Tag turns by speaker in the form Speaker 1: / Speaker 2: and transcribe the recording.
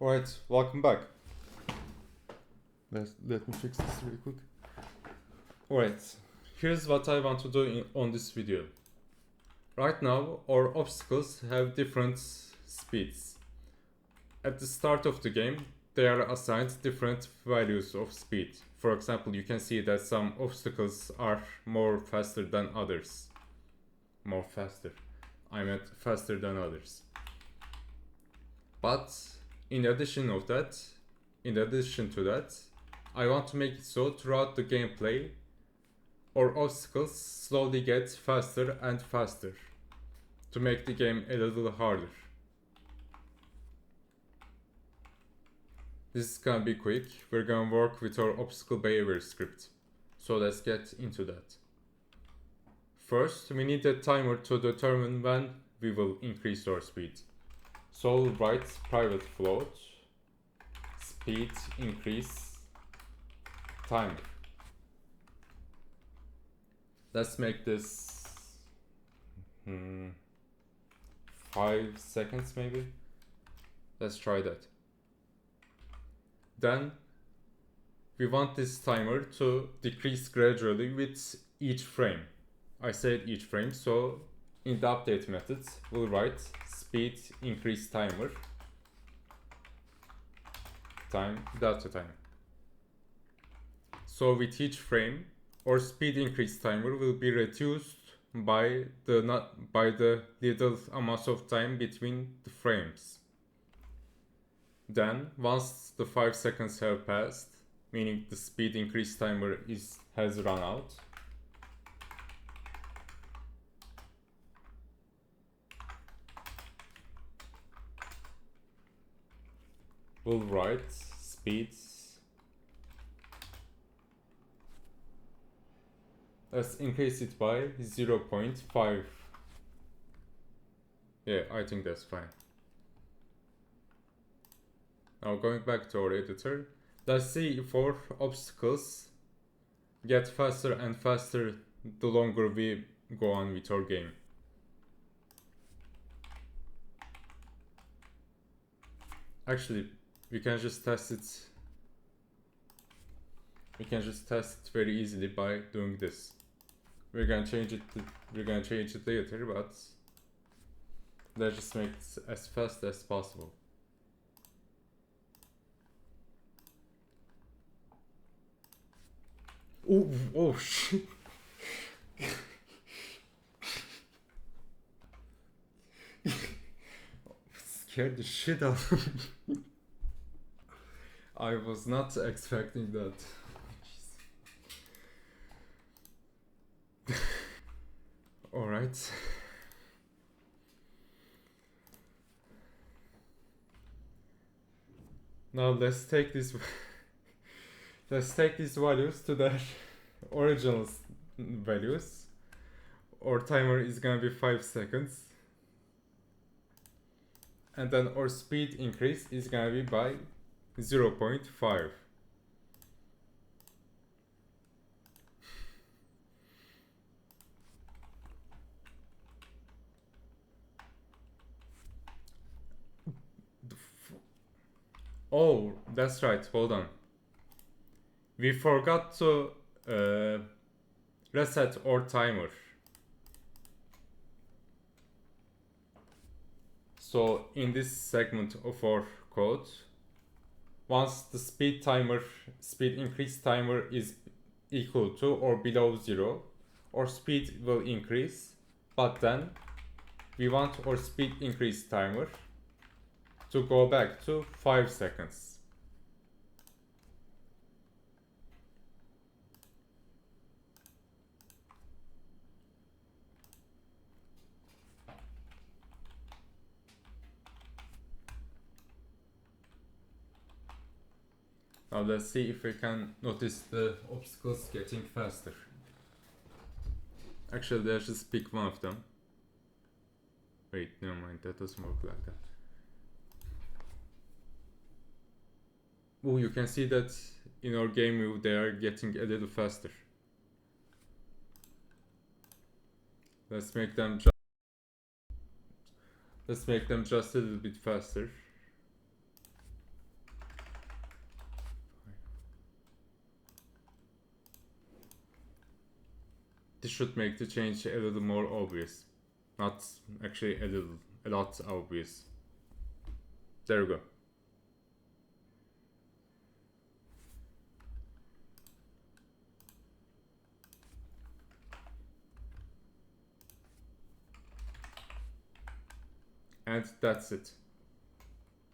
Speaker 1: Alright, welcome back. Let me fix this really quick. Alright, here's what I want to do on this video. Right now, our obstacles have different speeds. At the start of the game, they are assigned different values of speed. For example, you can see that some obstacles are more faster than others. I meant faster than others. But in addition to that, I want to make it so throughout the gameplay, our obstacles slowly get faster and faster to make the game a little harder. This is gonna be quick. We're gonna work with our obstacle behavior script. So let's get into that. First, we need a timer to determine when we will increase our speed. So we'll write private float speed increase timer. Let's make this 5 seconds maybe. Let's try that. Then we want this timer to decrease gradually with each frame. I said each frame, so in the update method we'll write speed increase timer delta time. So with each frame, our speed increase timer will be reduced by the little amount of time between the frames. Then, once the 5 seconds have passed, meaning the speed increase timer has run out, we'll write speed. Let's increase it by 0.5. Yeah, I think that's fine. Now going back to our editor, let's see if our obstacles get faster and faster the longer we go on with our game. Actually, we can just test it. We can just test it very easily by doing this. We're gonna change it later, but let's just make it as fast as possible. Oh shit. Scared the shit out of me. I was not expecting that. Alright. Now let's take these values to their original values. Our timer is gonna be 5 seconds. And then our speed increase is gonna be by 0.5. Oh, that's right, hold on. We forgot to reset our timer. So in this segment of our code, once the speed increase timer is equal to or below 0, our speed will increase, but then we want our speed increase timer to go back to 5 seconds. Now let's see if we can notice the obstacles getting faster. Actually, let's just pick one of them. Wait, never mind, that doesn't work like that. Oh, you can see that in our game view they are getting a little faster. Let's make them just a little bit faster. This should make the change a little more obvious. Not actually a little, a lot obvious. There we go. And that's it.